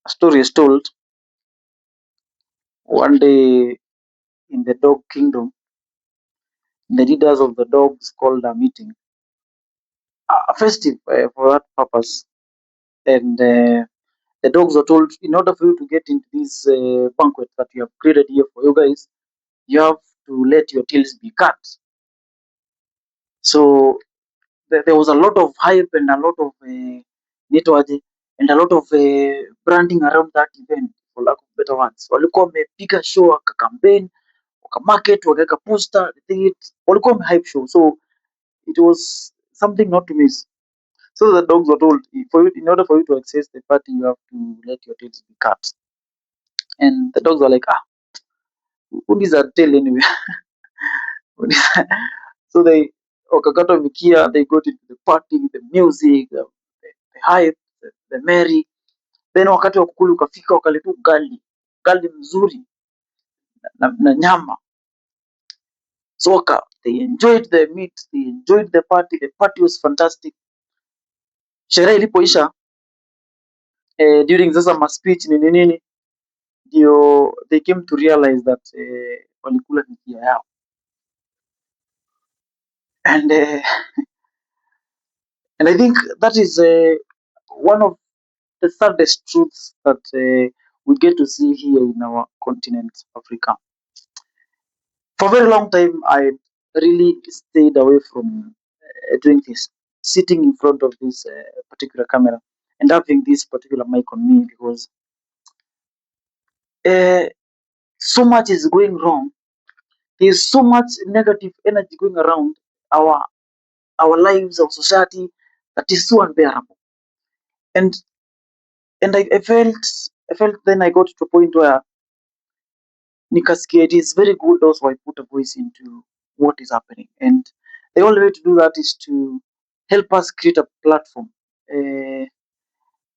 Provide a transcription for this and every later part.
A story is told one day in the dog kingdom, the leaders of the dogs called a meeting, a festive for that purpose. And the dogs were told, in order for you to get into this banquet that we have created here for you guys, you have to let your tails be cut. So there was a lot of hype and a lot of networking and a lot of branding around that event, for lack of better words. Walikuwa wamepiga show, wakacampaign, wakamarket, wakaweka poster, walikuwa hype show. So it was something not to miss. So the dogs were told, in order for you to access the party, you have to let your tails be cut. And the dogs were like, who needs a tail anyway? So they wakakata mikia, they got into the party, the music, the hype, the merry. Then wakati wa kukula ukafika, wakaleta ugali mzuri na nyama. So they enjoyed the meat, they enjoyed the party was fantastic. Sherehe ilipoisha, during sasa speech nini nini, ndio they came to realize that walikula mikia yao. And and I think that is one of the saddest truths that we get to see here in our continent, Africa. For a very long time, I really stayed away from doing this, sitting in front of this particular camera and having this particular mic on me, because uh, so much is going wrong. There's so much negative energy going around our our lives, our society, that is so unbearable. And I felt then I got to a point where nikasikia it is very good also I put a voice into what is happening. And the only way to do that is to help us create uh,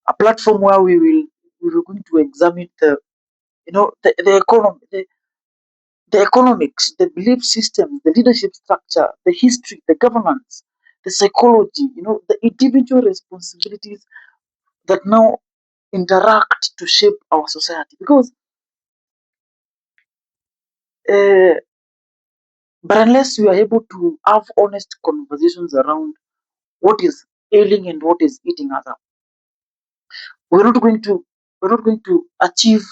a platform where we will going to examine the economy, the economics, the belief systems, the leadership structure, the history, the governance, the psychology, the individual responsibilities that now interact to shape our society. Because uh, but unless we are able to have honest conversations around what is ailing and what is eating us up, we're not going to achieve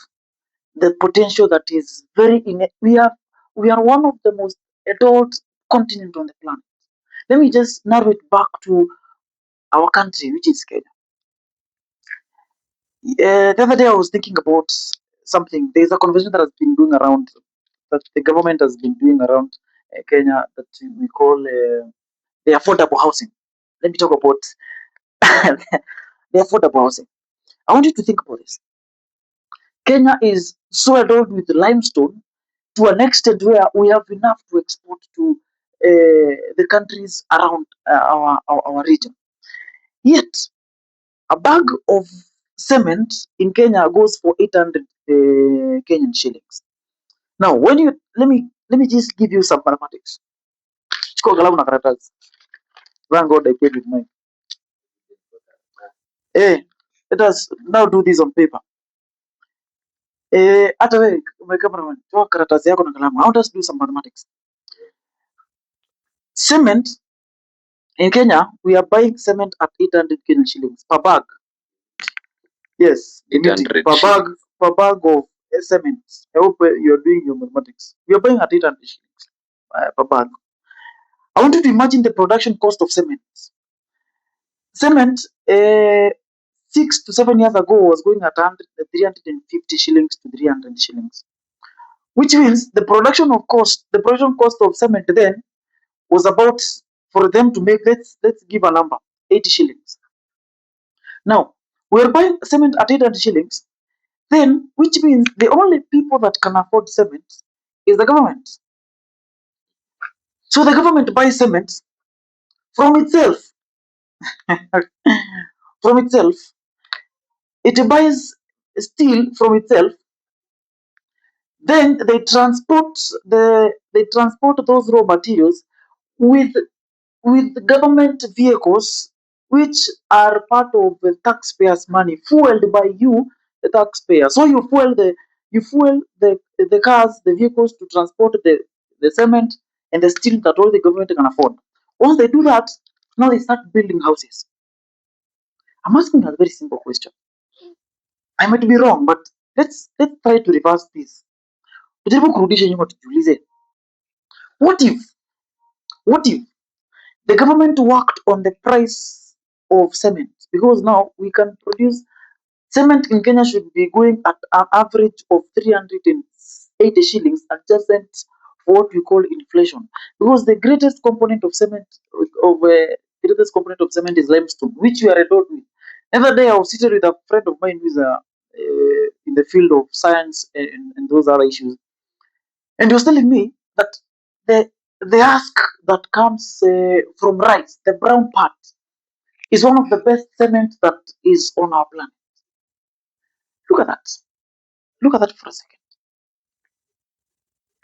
the potential that is very in. We are one of the most adult continent on the planet. Let me just narrow it back to our country, which is Kenya. The other day I was thinking about something. There's a conversation that has been going around, that the government has been doing around Kenya, that we call the affordable housing. Let me talk about the affordable housing. I want you to think about this. Kenya is so adorned with limestone to an extent where we have enough to export to the countries around our region. Yet, a bag of cement in Kenya goes for 800 Kenyan shillings. Now, let me just give you some mathematics. Chukua kalamu na karatasi. Thank God I came with mine. Let us now do this on paper. Hata wewe my cameraman, toa karatasi yako na kalamu. I want us to do some mathematics. Cement in Kenya, we are buying cement at 800 Kenyan shillings per bag. Yes, 800 per bag of cement. I hope you're doing your mathematics. We are buying at 800 shillings per bag. I want you to imagine the production cost of cement. Cement, 6 to 7 years ago, was going at 350 shillings to 300 shillings, which means the production cost of cement then was about, for them to make, let's give a number, 80 shillings. Now, we're buying cement at 800 shillings, then, which means the only people that can afford cement is the government. So the government buys cement from itself. From itself. It buys steel from itself. Then they transport those raw materials with government vehicles, which are part of the taxpayers' money, fueled by you, the taxpayer. So you fuel the cars, the vehicles to transport the cement and the steel that all the government can afford. Once they do that, now they start building houses. I'm asking a very simple question. I might be wrong, but let's try to reverse this. Tujaribu kurudisha nyuma tujiulize, what if what if the government worked on the price of cement? Because now we can produce cement in Kenya should be going at an average of 380 shillings, adjacent for what we call inflation. Because the greatest component of cement is limestone, which we are endowed with. The other day, I was seated with a friend of mine who is in the field of science and those other issues, and he was telling me that the the husk that comes from rice, the brown part, is one of the best cement that is on our planet. Look at that. Look at that for a second.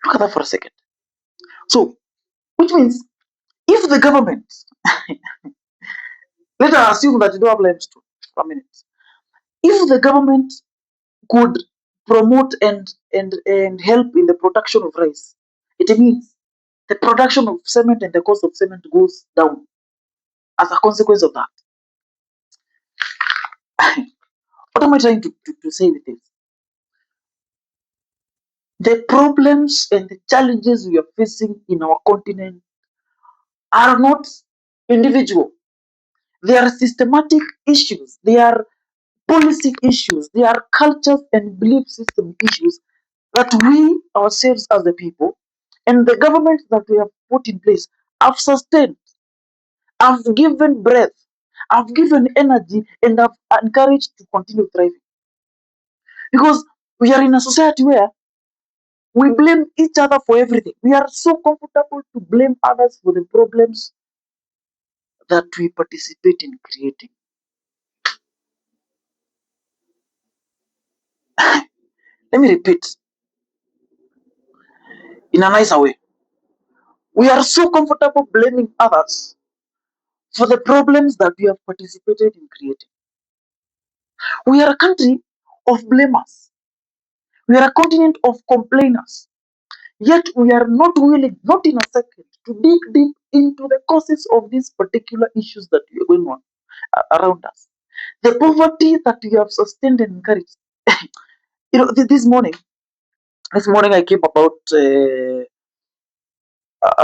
Look at that for a second. So, which means if the government, let us assume that you don't have limestone for a minute. If the government could promote and help in the production of rice, it means the production of cement and the cost of cement goes down as a consequence of that. What am I trying to say with this? The problems and the challenges we are facing in our continent are not individual. They are systematic issues. They are policy issues. They are cultures and belief system issues that we ourselves as the people and the government that we have put in place have sustained, have given breath, have given energy, and have encouraged to continue thriving. Because we are in a society where we blame each other for everything. We are so comfortable to blame others for the problems that we participate in creating. Let me repeat in a nicer way. We are so comfortable blaming others for the problems that we have participated in creating. We are a country of blamers. We are a continent of complainers. Yet we are not willing, not in a second, to dig deep into the causes of these particular issues that are going on around us. The poverty that we have sustained and encouraged. This morning I came about a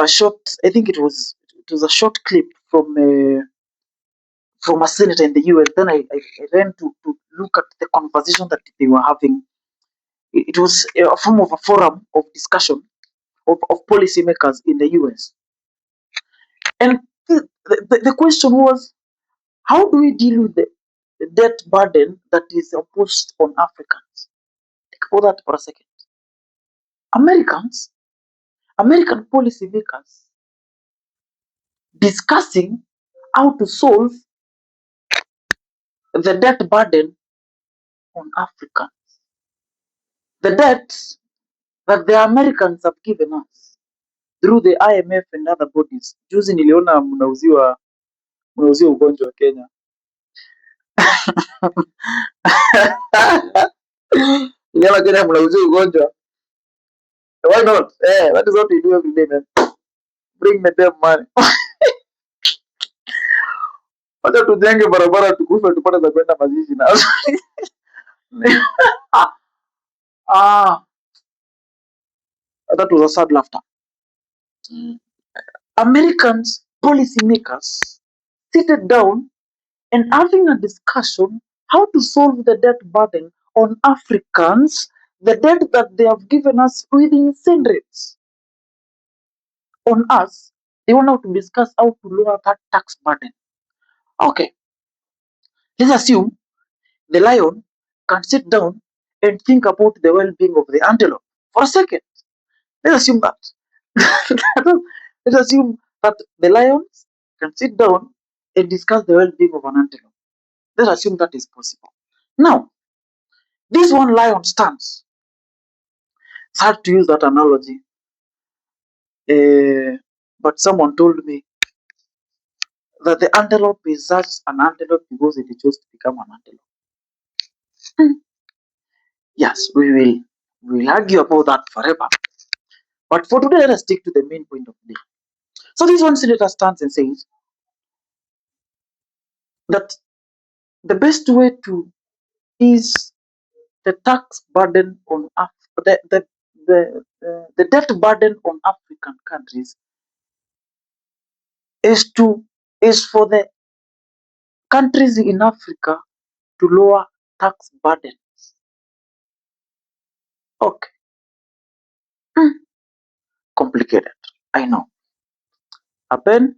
short. I think it was a short clip from a senator in the US. Then I ran to look at the conversation that they were having. It was a form of a forum of discussion of policymakers in the US. And the question was, how do we deal with the debt burden that is imposed on Africans? Think about that for a second. Americans, American policymakers discussing how to solve the debt burden on Africa. The debt that the Americans have given us through the IMF and other bodies. Juzi niliona mnauziwa ugonjwa wa Kenya. Niliona Kenya mnauziwa ugonjwa. Why not? That is what we do every day, man. Bring me them money. Wacha tujenge barabara tukufe tupate za kwenda mazishi na. ah, that was a sad laughter. Americans policymakers seated down and having a discussion how to solve the debt burden on Africans, the debt that they have given us with insane rates on us. They want now to discuss how to lower that tax burden. Okay, let's assume the lion can sit down and think about the well-being of the antelope for a second. Let's assume that. Let's assume that the lions can sit down and discuss the well-being of an antelope. Let's assume that is possible. Now, this one lion stands. It's hard to use that analogy, but someone told me that the antelope is such an antelope because it chose to become an antelope. Yes, we will argue about that forever. But for today, let us stick to the main point of the day. So this one senator stands and says that the best way to ease the tax burden on the debt burden on African countries is for the countries in Africa to lower tax burden. Okay, complicated. I know. A pen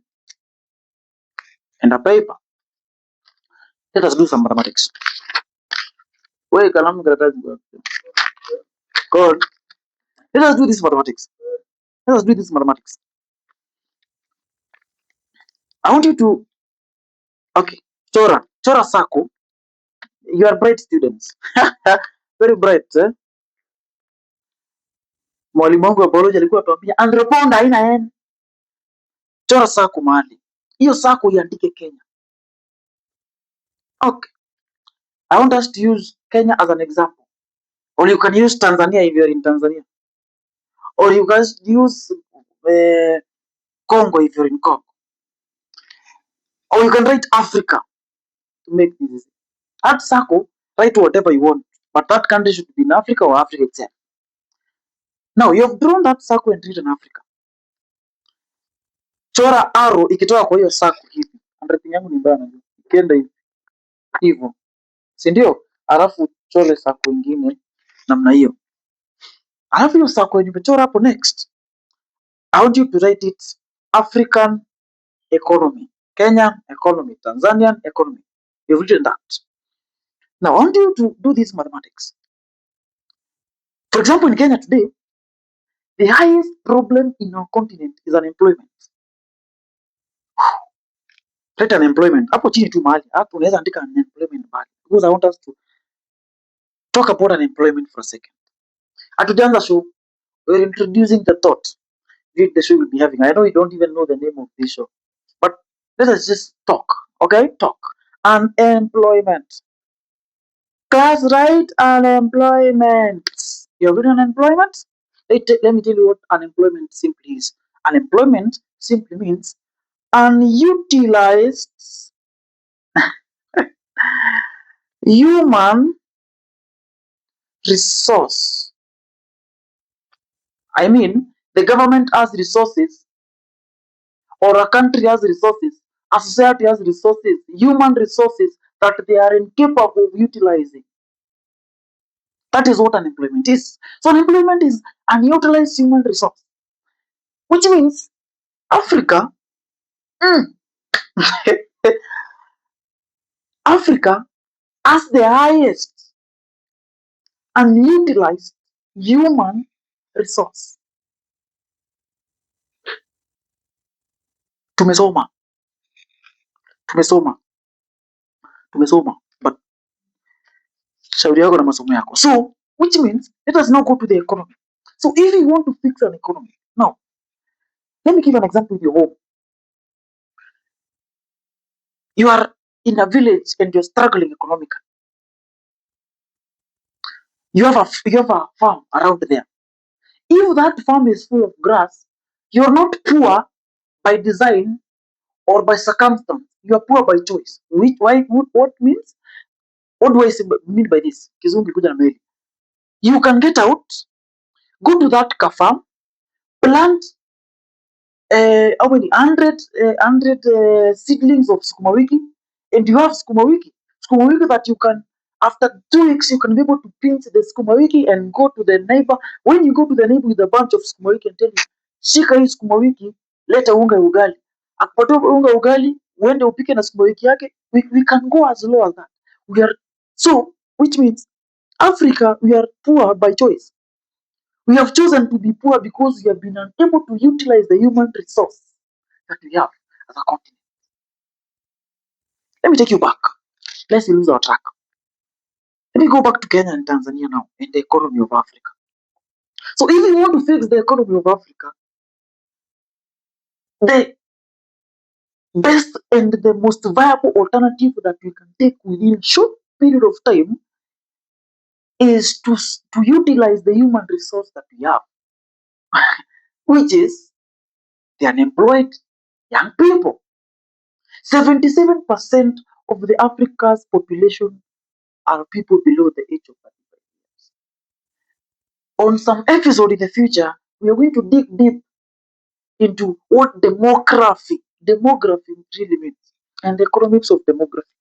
and a paper. Let us do some mathematics. Wait, kalam karatasi. God, let us do this mathematics. Let us do this mathematics. I want you to okay. Chora Sako. You are bright students. Very bright, eh? Mwalimu wangu wa biology alikuwa atuambia andropound haina n. Chora Sako mahali. Hiyo Sako iandike Kenya. Okay. I want us to use Kenya as an example. Or you can use Tanzania if you are in Tanzania. Or you guys use Congo if you're in Congo. Or you can write Africa to make this easy. Add Sako, write whatever you want. But that country should be in Africa or Africa itself. Now you have drawn that Sako and written Africa. Chora arrow ikitoka kwa hiyo Sako hivi. Handwriting yangu ni mbaya najua. Ikienda hivi. Hivyo. Si ndio? Alafu chore Sako ingine namna hiyo. Alafu hiyo Sako yenye umechora hapo next. I want you to write it African economy, Kenyan economy, Tanzanian economy. You've written that. Now, I want you to do this mathematics. For example, in Kenya today, the highest problem in our continent is unemployment. Let unemployment. Hapo chini tu mahali. Hapo unaweza andika unemployment mahali. Because I want us to talk about unemployment for a second. Hatujaanza show. We're introducing the thought the show will be having. I know you don't even know the name of this show. But let us just talk. Okay? Talk. Unemployment. Class, right? Unemployment. You're reading unemployment? Let me tell you what unemployment simply is. Unemployment simply means unutilized human resource. I mean, the government has resources, or a country has resources, a society has resources, human resources that they are incapable of utilizing. That is what unemployment is. So unemployment is unutilized human resource, which means Africa, Africa has the highest unutilized human resource. Tumesoma, tumesoma, tumesoma, but shauri yako na masomo yako. So, which means let us now go to the economy. So, if you want to fix an economy, now, let me give an example with your home. You are in a village and you're struggling economically. You have a farm around there. If that farm is full of grass, you're not poor by design or by circumstance. You are poor by choice. What means? What do I mean by this? Kizungu ikuja na meli. You can get out, go to that farm, plant how many 100 seedlings of sukuma wiki, and you have sukuma wiki that you can, after 2 weeks, you can be able to pinch the sukuma wiki and go to the neighbor. When you go to the neighbor with a bunch of sukuma wiki and tell him, shika hii sukuma wiki, leta unga ya ugali, akupatia unga ugali, uende upike na sukuma wiki yake. We can go as low as that. We are so, which means Africa, we are poor by choice. We have chosen to be poor because we have been unable to utilize the human resource that we have as a continent. Let me take you back. Let's lose our track. Let me go back to Kenya and Tanzania now and the economy of Africa. So if you want to fix the economy of Africa, the best and the most viable alternative that we can take within a short period of time is to utilize the human resource that we have, which is the unemployed young people. 77% of the Africa's population are people below the age of 35 years. On some episode in the future, we are going to dig deep into what demography really means and the economics of demography.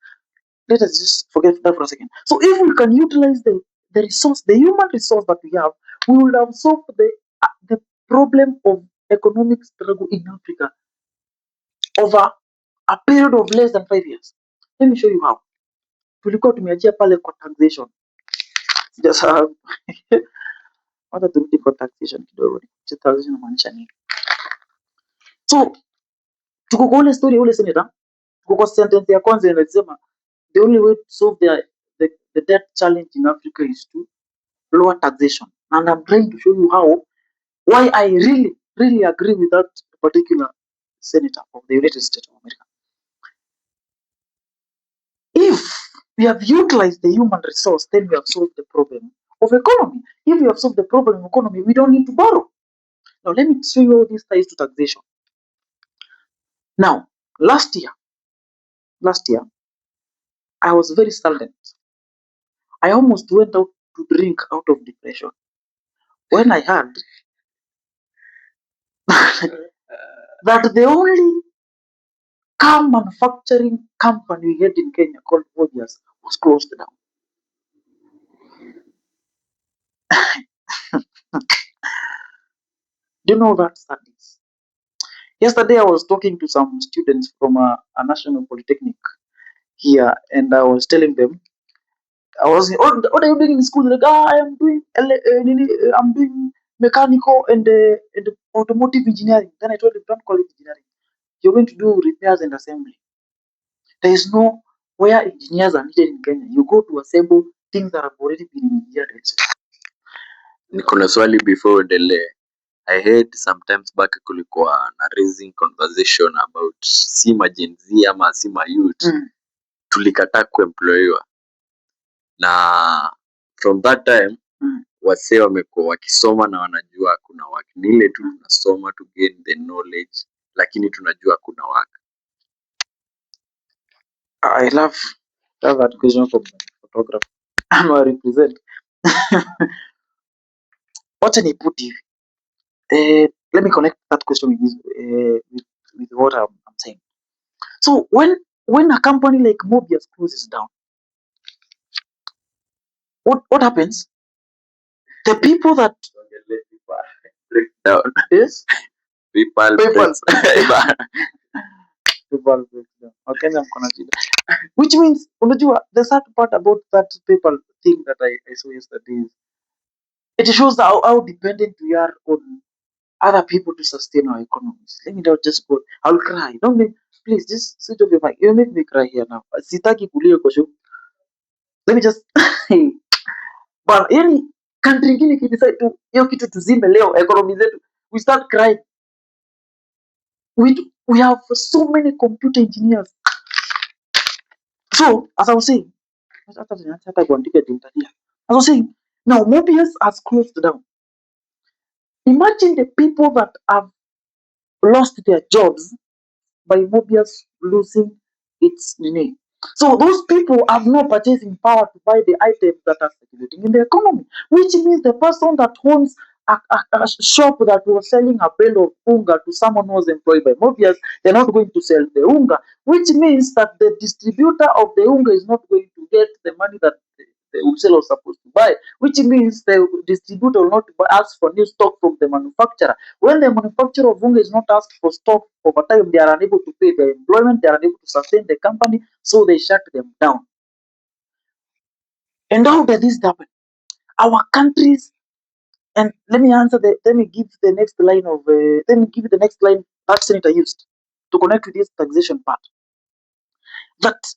Let us just forget that for a second. So if we can utilize the resource, the human resource that we have, we will have solved the problem of economic struggle in Africa over a period of less than 5 years. Let me show you how. Tulikuwa tumeachia pale kwa taxation. Sijasahau. Hata turudi kwa taxation kidogo. Taxation inamaanisha nini? So tuko kwa ule story ya ule senator. Tuko kwa sentence ya kwanza inasema the only way to solve the debt challenge in Africa is to lower taxation. And I'm trying to show you why I really agree with that particular senator of the United States of America. If we have utilized the human resource, then we have solved the problem of economy. If we have solved the problem of economy, we don't need to borrow. Now let me show you how this ties to taxation. Now, last year, I was very saddened. I almost went out to drink out of depression when I heard that the only car manufacturing company we had in Kenya called Mobius was closed down. Do you know that sadness? Yesterday I was talking to some students from a national polytechnic here, and I was telling them, what are you doing in school? Like, I'm doing mechanical and automotive engineering. Then I told them, don't call it engineering. You're going to do repairs and assembly. There is no where engineers are needed in Kenya. You go to assemble things that have already been engineered elsewhere. Niko na swali before uendelee. I heard sometimes back kulikuwa na raising conversation about si Gen Z ama si youth tulikataa kuemployiwa, na from that time wasee wamekuwa wakisoma na wanajua kuna work. Ni ile tu tunasoma to gain the knowledge, lakini tunajua kuna work. I love that question from photographer. I'm a represent. Wacha ni put hivi. Let me connect that question with what I'm saying. So when a company like Mobius closes down, what happens? The people that break down. Yes? People People. break down. Okay, I'm gonna do that. Which means, the sad part about that PayPal thing that I saw yesterday is it shows how dependent we are on other people to sustain our economies. Let me just go. I'll cry. Don't make, please just switch off your mic. You make me cry here now. Sitaki kulia kwa show. Let me just but yani country ingine ikidecide tu hiyo kitu tuzime leo economy zetu, we start crying. We have so many computer engineers. So as I was saying, now Mobius has closed down. Imagine the people that have lost their jobs by Mobius losing its name. So those people have no purchasing power to buy the items that are circulating in the economy, which means the person that owns a shop that was selling a bale of unga to someone who was employed by Mobius, they're not going to sell the unga, which means that the distributor of the unga is not going to get the money that the wholesaler was supposed to buy, which means the distributor will not ask for new stock from the manufacturer. When the manufacturer of unga is not asked for stock over time, they are unable to pay their employment, they are unable to sustain the company, so they shut them down. And how does this happen? Our countries, and let me give the next line that senator used to connect with this taxation part. That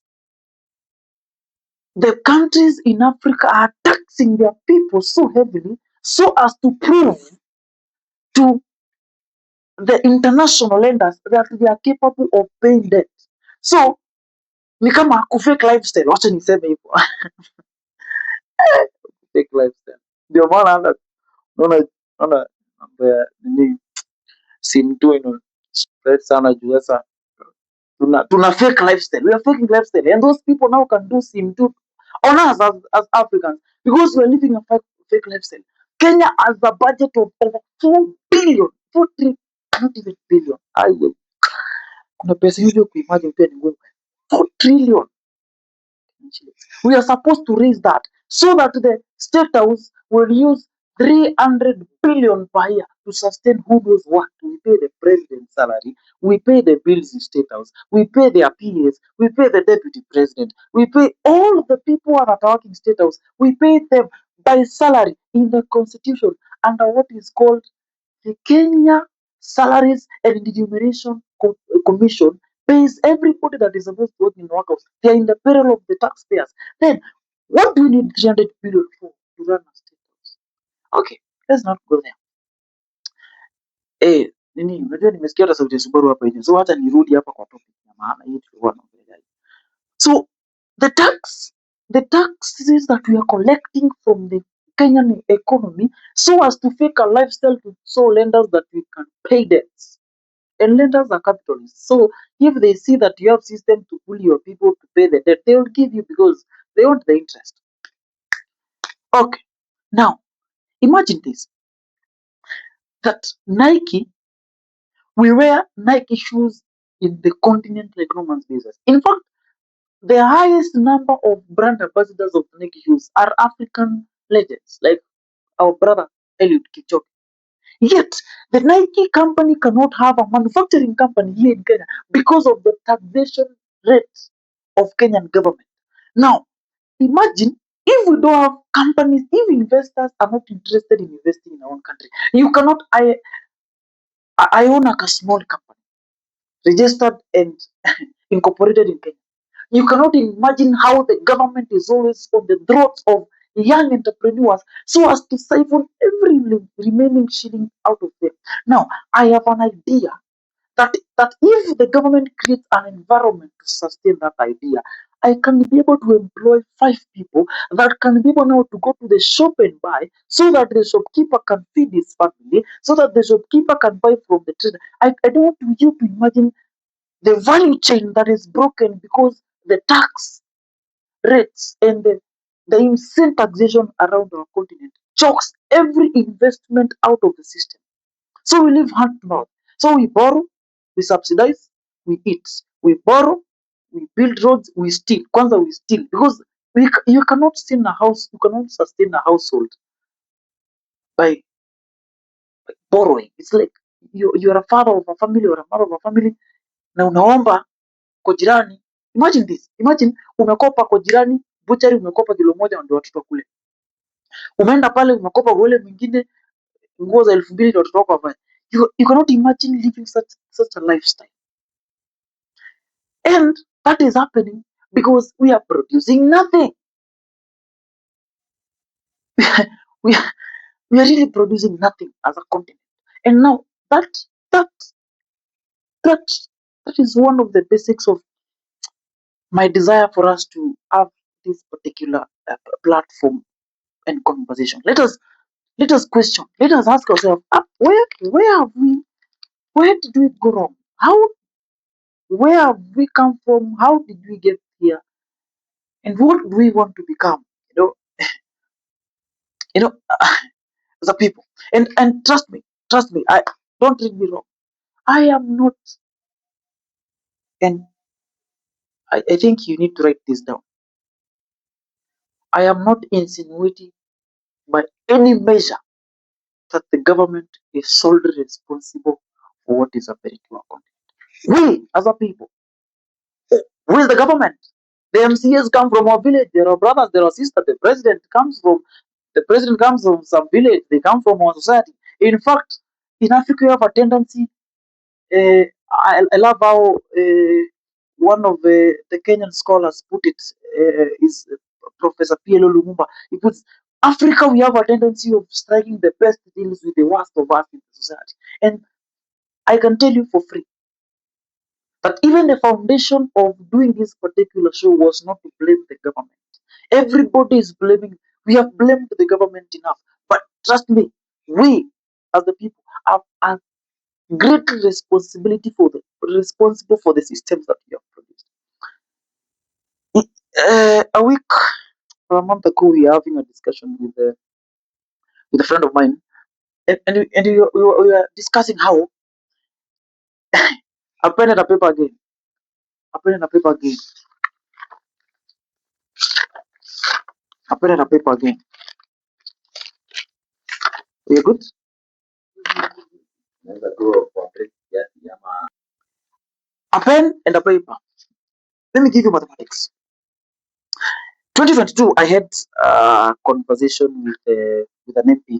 the countries in Africa are taxing their people so heavily so as to prove to the international lenders that they are capable of paying debt. So ni kama kufake lifestyle, wacha niseme hivyo. fake lifestyle. Ndio maana hata unaona mambo ya nini simu tu ina spread sana juu sasa tuna fake lifestyle. We are faking lifestyle, and those people now can do sim too on us as Africans because we are living a fake lifestyle. Kenya has a budget of over 4 billion, 4 not even billion. Kuna pesa hivyo kuimagine pia ni ngumu. 4 trillion. We are supposed to raise that so that the state house will use 300 billion per year to sustain who knows what. We pay the president's salary, we pay the bills in state house, we pay their PAs, we pay the deputy president, we pay all the people who are working state house, we pay them by salary in the constitution under what is called the Kenya Salaries and Enumeration Commission pays everybody that is supposed to work in the workhouse. They are in the peril of the taxpayers. Then, what do you need 300 billion for to run a state house? Okay, let's not go there. Unajua nimesikia hata sauti ya Subaru hapa nje. So hata nirudi hapa kwa topic ya maana hii tulikuwa tunaongelea. So the taxes that we are collecting from the Kenyan economy so as to fake a lifestyle to show lenders that we can pay debts. And lenders are capitalists. So if they see that you have system to pull your people to pay the debt, they will give you because they want the interest. Okay. Now, imagine this. That Nike, we wear Nike shoes in the continent like no man's business. In fact, the highest number of brand ambassadors of Nike shoes are African legends, like our brother Eliud Kipchoge. Yet, the Nike company cannot have a manufacturing company here in Kenya because of the taxation rates of Kenyan government. Now, imagine if we don't have companies, if investors are not interested in investing in our own country, you cannot. I own a small company, registered and incorporated in Kenya. You cannot imagine how the government is always on the throats of young entrepreneurs so as to siphon every remaining shilling out of them. Now, I have an idea that if the government creates an environment to sustain that idea, I can be able to employ 5 people that can be able now to go to the shop and buy so that the shopkeeper can feed his family, so that the shopkeeper can buy from the trader. I don't want you to imagine the value chain that is broken because the tax rates and the insane taxation around our continent chokes every investment out of the system. So we live hand to mouth. So we borrow, we subsidize, we eat. We borrow, we build roads, we steal. Kwanza we steal because you cannot sustain a house, you cannot sustain a household by borrowing. It's like you're a father of a family or a mother of a family na unaomba kwa jirani. Imagine this. Imagine umekopa kwa jirani, butchery umekopa kilo moja ndio watoto kule. Umeenda pale umekopa kwa ule mwingine nguo za 2,000 ndio watoto wako wavae. You cannot imagine living such a lifestyle. And that is happening because we are producing nothing. we, are, we are really producing nothing as a continent. And now that that that that is one of the basics of my desire for us to have this particular platform and conversation. Let us question. Let us ask ourselves, where did we go wrong? Where have we come from? How did we get here? And what do we want to become? You know, as a people. And trust me. I don't read me wrong. I am not, and I think you need to write this down. I am not insinuating by any measure that the government is solely responsible for what is happening to our country. We, as a people, who is the government? The MCAs come from our village. There are brothers, there are sisters. The president comes from some village. They come from our society. In fact, in Africa, we have a tendency. I love how one of the Kenyan scholars put it. Is Professor P.L.O. Lumumba. He puts Africa. We have a tendency of striking the best deals with the worst of us in the society. And I can tell you for free that even the foundation of doing this particular show was not to blame the government. Everybody is blaming We have blamed the government enough. But trust me, we as the people have a great responsibility for the responsible for the systems that we have produced. A week or a month ago, we were having a discussion with a friend of mine, and we were discussing how a pen and a paper again, a pen and a paper again, a pen and a paper again. Are you good? A pen and a paper. Let me give you mathematics. 2022, I had a conversation with an MP,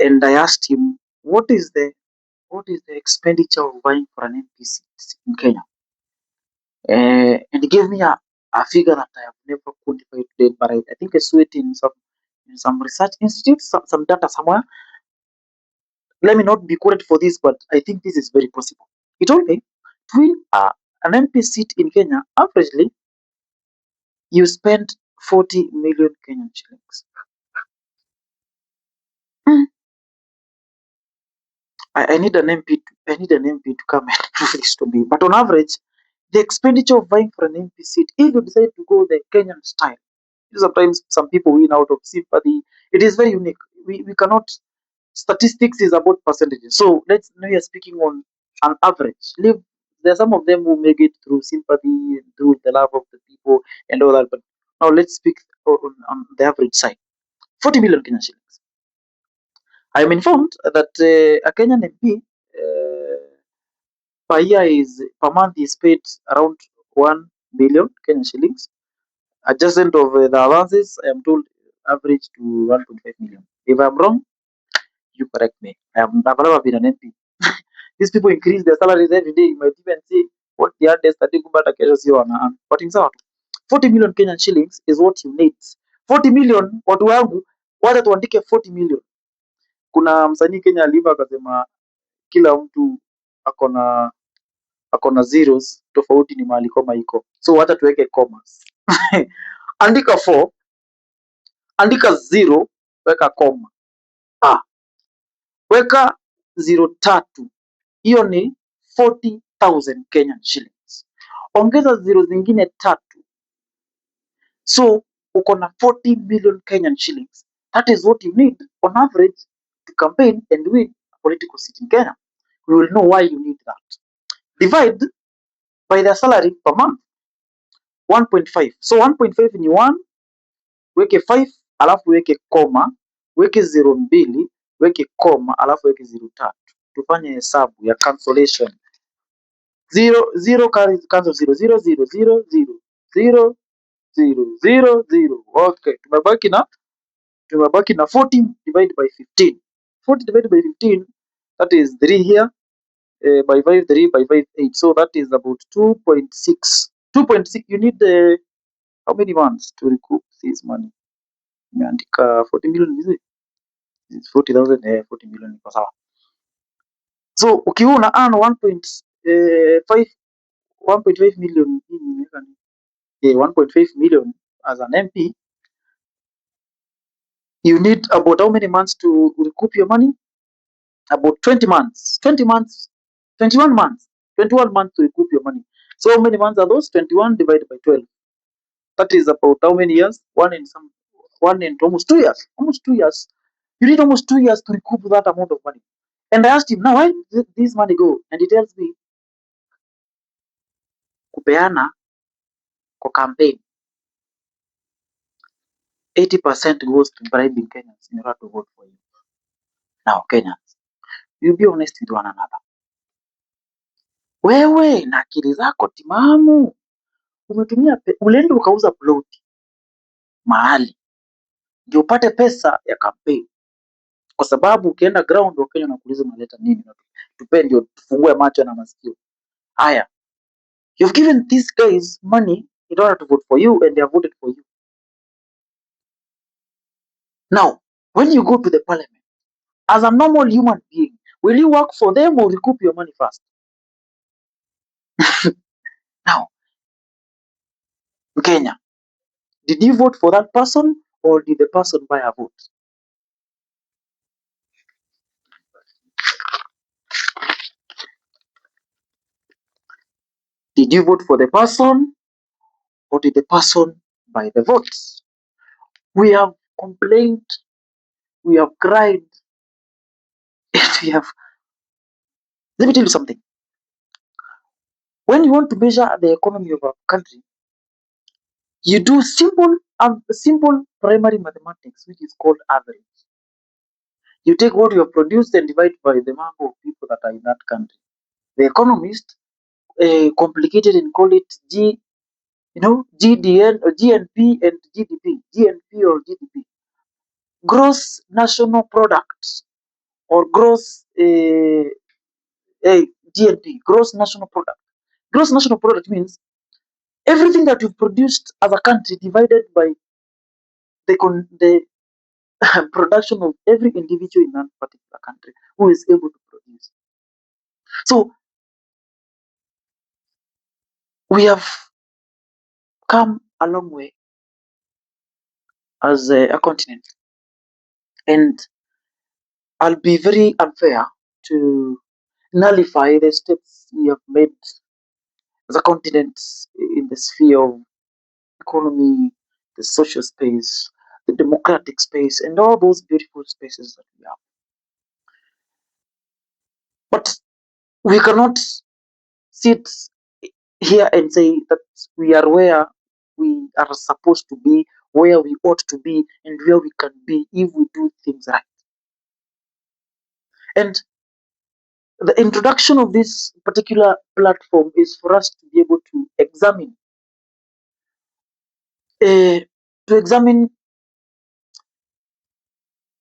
and I asked him what is the expenditure of buying for an MP seat in Kenya. And he gave me a figure that I have never quantified to date, but I think I saw it in some research institute, some data somewhere. Let me not be quoted for this, but I think this is very possible. He told me to win an MP seat in Kenya, averagely, you spend 40 million Kenyan shillings. Hmm. I need an MP. I need an MP to come and prove this to me. But on average, the expenditure of buying for an MP seat, if you decide to go the Kenyan style, sometimes some people win out of sympathy. It is very unique. We cannot. Statistics is about percentages. So now we are speaking on an average. There are some of them who make it through sympathy, through the love of the people, and all that. But now let's speak on the average side. 40 million Kenyan shillings. I am informed that a Kenyan MP per month is paid around 1 million Kenyan shillings. Adjacent of the allowances, I am told average to 1.5 million. If I'm wrong, you correct me. I've never been an MP. These people increase their salaries every day. You might even say what the others that kupata kesho sio wana. But in sawa, 40 million Kenyan shillings is what you need. 40 million watu wangu wacha tuandike 40 million. Kuna msanii Kenya aliimba akasema kila mtu akona zeros, tofauti ni mahali koma iko. So wacha tuweke commas. Andika 4, andika 0, weka comma. Weka 03, hiyo ni 40,000 Kenyan shillings. Ongeza zero zingine 3, so uko na 40 million Kenyan shillings. That is what you need on average to campaign and win a political seat in Kenya. We will know why you need that. Divide by their salary per month, 1.5. So 1.5 ni 1, weke 5, alafu weke koma, weke 02, weke koma, alafu weke 03. Tufanye hesabu ya cancellation. 0 cancel 0. Okay, tumebaki na 40 divided by 15. 40 divided by 15, that is 3 here, by 5 3 by 5 8. So that is about 2.6. 2.6. You need how many months to recoup this money? Imeandika 40 million is it? It's 40,000. 40 million iko sawa. So ukiwa una earn 1.5 million, 1.5 million as an MP, you need about how many months to recoup your money? About 20 months. 20 months. 21 months. 21 months to recoup your money. So how many months are those? 21 divided by 12. That is about how many years? One and almost 2 years. Almost 2 years. You need almost 2 years to recoup that amount of money. And I asked him, now where did this money go? And he tells me, kupeana kwa campaign, 80% goes to bribing Kenyans in order to vote for you. Now Kenyans, you be honest with one another. Wewe na akili zako timamu umetumia ulienda ukauza ploti mahali ndio upate pesa ya campaign, kwa sababu ukienda ground Wakenya wanakuuliza unaleta nini, na tupe ndio tufungue macho na masikio. Haya, you've given these guys money in order to vote for you and they have voted for you. Now, when you go to the parliament as a normal human being, will you work for them or recoup your money first? Now, Kenya, did you vote for that person or did the person buy a vote? Did you vote for the person, or did the person buy the votes? We have complained, we have cried, and we have. Let me tell you something. When you want to measure the economy of a country, you do simple primary mathematics, which is called average. You take what you have produced and divide by the number of people that are in that country. The economists complicated and call it GDN or GNP and GDP, GNP or GDP, gross national product, or gross GNP, gross national product. Gross national product means everything that you've produced as a country divided by the production of every individual in that particular country who is able to produce. So we have come a long way as a continent, and I'll be very unfair to nullify the steps we have made as a continent in the sphere of economy, the social space, the democratic space, and all those beautiful spaces that we have. But we cannot sit here and say that we are where we are supposed to be, where we ought to be, and where we can be if we do things right. And the introduction of this particular platform is for us to be able to examine, uh,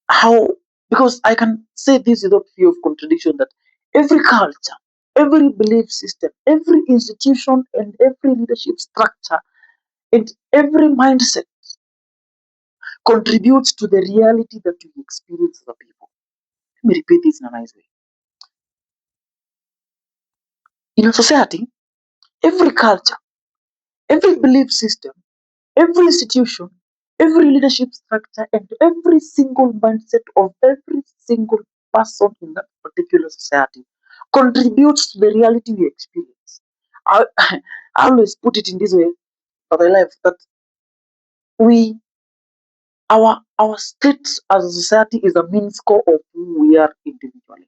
how, because I can say this without fear of contradiction, that every culture, every belief system, every institution, and every leadership structure, and every mindset contributes to the reality that we experience as a people. Let me repeat this in a nice way. In a society, every culture, every belief system, every institution, every leadership structure, and every single mindset of every single person in that particular society contributes to the reality we experience. I, I always put it in this way, but I love that we our state as a society is a mean score of who we are individually.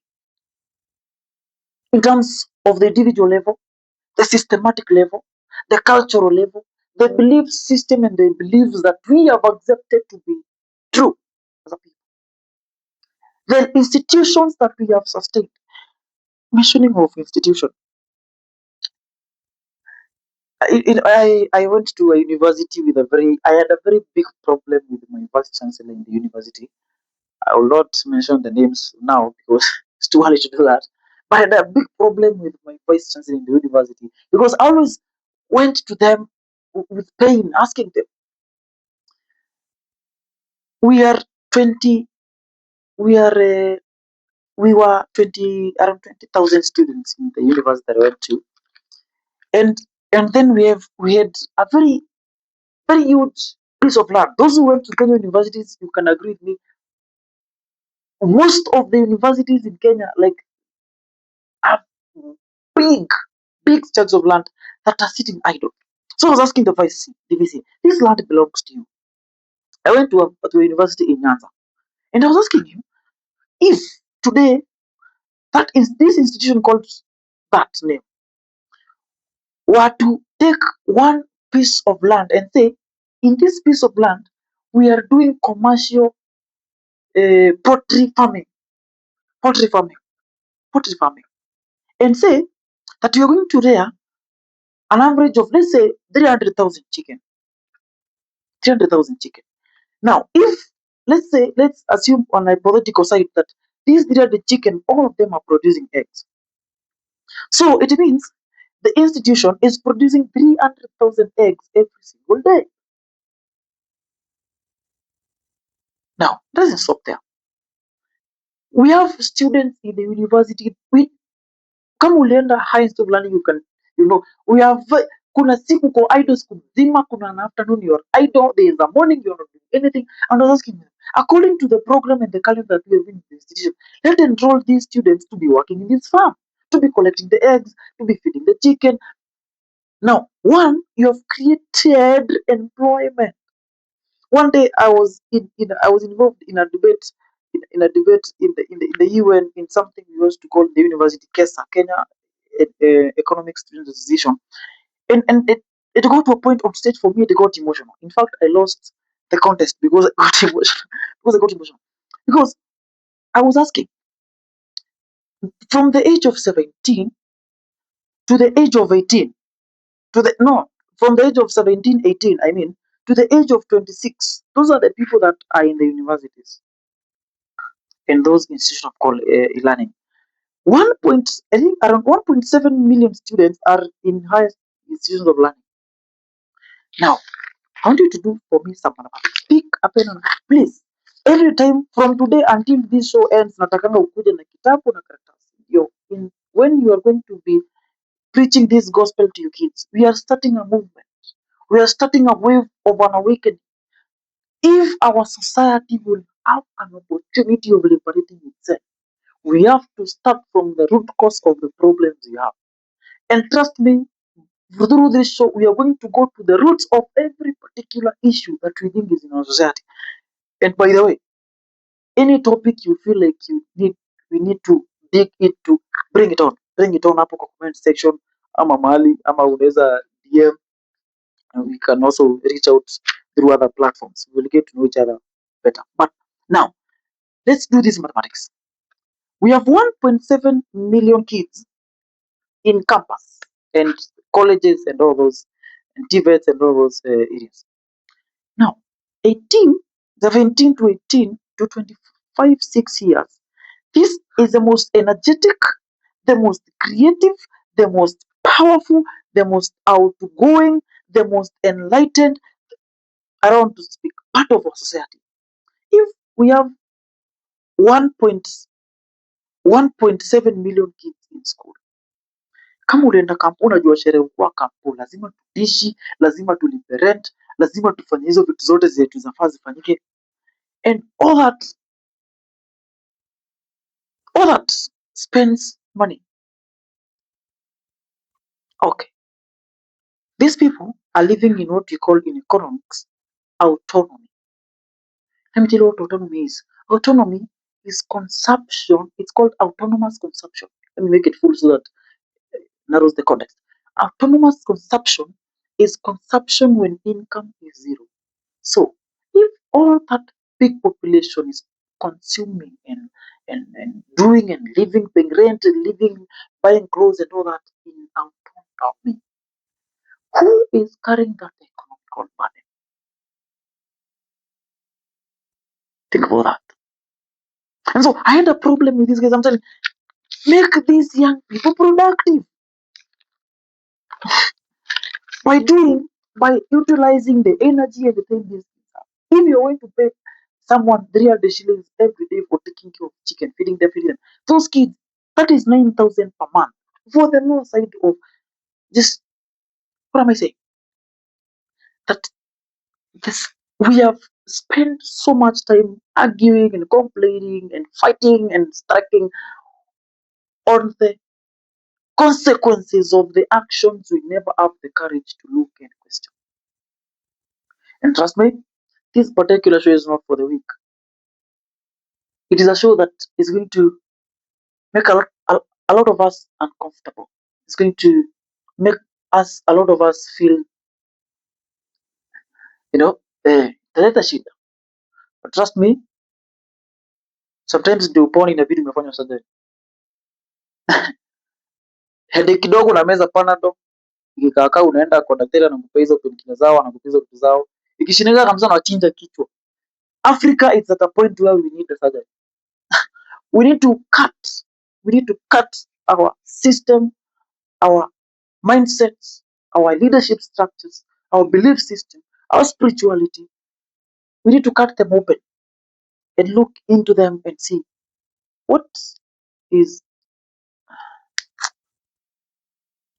In terms of the individual level, the systematic level, the cultural level, the belief system, and the beliefs that we have accepted to be true as a people. The institutions that we have sustained. Mentioning of institution, I went to a university with I had a very big problem with my vice chancellor in the university. I will not mention the names now because it's too early to do that. But I had a big problem with my vice chancellor in the university because I always went to them with pain, asking them, "We are 20, we are, we were 20, around 20,000 students in the university that I went to, and then we had a very huge piece of land. Those who went to Kenya universities, you can agree with me. Most of the universities in Kenya, like, have big, big stretches of land that are sitting idle. So I was asking the VC, this land belongs to you. I went to a university in Nyanza, and I was asking him if today that is this institution called that name were to take one piece of land and say, in this piece of land, we are doing commercial poultry farming, poultry farming, poultry farming, and say that you're going to rear an average of, let's say, 300,000 chicken, 300,000 chicken. Now, if, let's assume on a hypothetical side that these 300 chicken, all of them are producing eggs. So it means the institution is producing 300,000 eggs every single day. Now, it doesn't stop there. We have students in the university. Come ulienda high institute of learning, you know, we have Kuna siku uko idle siku mzima, kuna an afternoon you're idle, there is a morning you're not doing anything. And I was asking them, according to the program and the calendar that we have in the institution, let's enroll these students to be working in this farm, to be collecting the eggs, to be feeding the chicken. Now, one, you have created employment. One day I was involved in a debate in a debate in the UN in something we used to call the university KESA, Kenya Economic Students Association. And it got to a point on stage for me, it got emotional. In fact, I lost the contest because I got emotional. Because I got emotional. Because I was asking, from the age of 17 to the age of 18, to the no, from the age of 17, 18, I mean, to the age of 26, those are the people that are in the universities and those institutions called e-learning. I think around 1.7 million students are in higher institutions of learning. Now, I want you to do for me some mathematics. Pick a pen and please. Every time from today until this show ends, natakanga ukuje na kitabu na karatasi. When you are going to be preaching this gospel to your kids, we are starting a movement. We are starting a wave of an awakening. If our society will have an opportunity of liberating itself, we have to start from the root cause of the problems we have. And trust me, through this show, we are going to go to the roots of every particular issue that we think is in our society. And by the way, any topic you feel like we need to dig into, bring it on hapo kwa comment section, ama mahali, ama unaweza DM, and we can also reach out through other platforms. We will get to know each other better. But now, let's do this mathematics. We have 1.7 million kids in campus and colleges and all those, and TVETs and all those areas. Now, 18, 17 to 18 to 25, 6 years. This is the most energetic, the most creative, the most powerful, the most outgoing, the most enlightened, around to speak, part of our society. If we have 1.7 million kids in school, kama ulienda kampu, unajua sherehe kwa kampu, lazima tudishi, lazima tulipe rent, lazima tufanye hizo vitu zote zetu zinafaa zifanyike, and all that spends money. Okay, these people are living in what we call in economics autonomy. Let me tell you what autonomy is. Autonomy is consumption. It's called autonomous consumption. Let me make it full so that narrows the context. Autonomous consumption is consumption when income is zero. So if all that big population is consuming and doing and living, paying rent and living, buying clothes and all that in autonomy, who is carrying that economical burden? Think about that. And so I had a problem with these guys. I'm telling you, make these young people productive by utilizing the energy and the things these things have. If you're going to pay someone 300 shillings every day for taking care of chicken, feeding them, those kids, that is 9,000 per month. For the no side of just, what am I saying? That this, we have spent so much time arguing and complaining and fighting and striking on the consequences of the actions we never have the courage to look and question. And trust me, this particular show is not for the weak. It is a show that is going to make a lot of us uncomfortable. It's going to make a lot of us feel, you know, italeta shida. But trust me, sometimes ndio upone inabidi umefanya surgery. Headache kidogo na meza panadol, ikikaakaa unaenda kwa daktari anakupea hizo painkillers zao, anakupea hizo vitu zao. Ikishindikana kabisa anachinja kichwa. Africa is at a point where we need the surgery. We need to cut our system, our mindsets, our leadership structures, our belief system, our spirituality. We need to cut them open and look into them and see what is.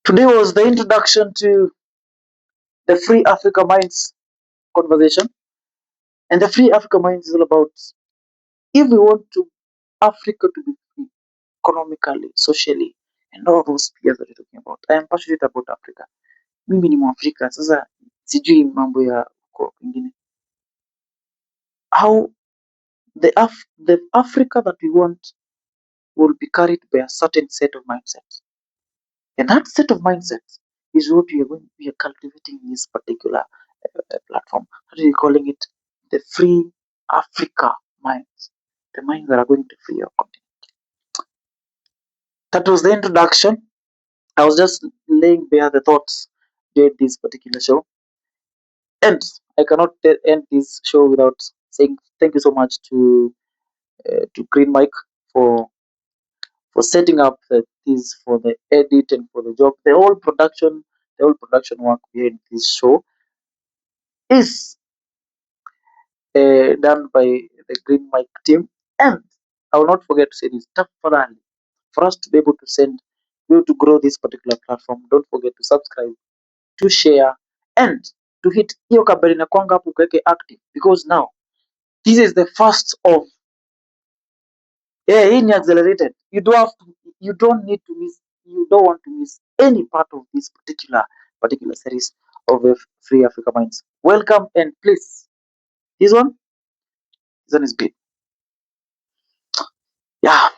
Today was the introduction to the Free Africa Minds conversation. And the Free Africa Minds is all about if we want to Africa to be free economically, socially, and all those spheres that you're talking about. I am passionate about Africa. Mimi ni Mwafrika, sasa sijui mambo ya huko kwingine. How the Africa that we want will be carried by a certain set of mindsets. And that set of mindsets is what we are cultivating in this particular platform. What are we calling it? The Free Africa Minds. The minds that are going to free our continent. That was the introduction. I was just laying bare the thoughts during this particular show. And I cannot end this show without saying thank you so much to Green Mike for setting up this for the edit and for the job. The whole production work behind this show is done by the Green Mic team. And I will not forget to say this, tafadhali, for us to be able to grow this particular platform, don't forget to subscribe, to share, and to hit hiyo kabeli na kwanga hapo ukaweke active, because now this is the first of hii ni accelerated. You don't need to miss, you don't want to miss any part of this particular series of the Free Africa Minds. Welcome, and please, this one is big. Yeah.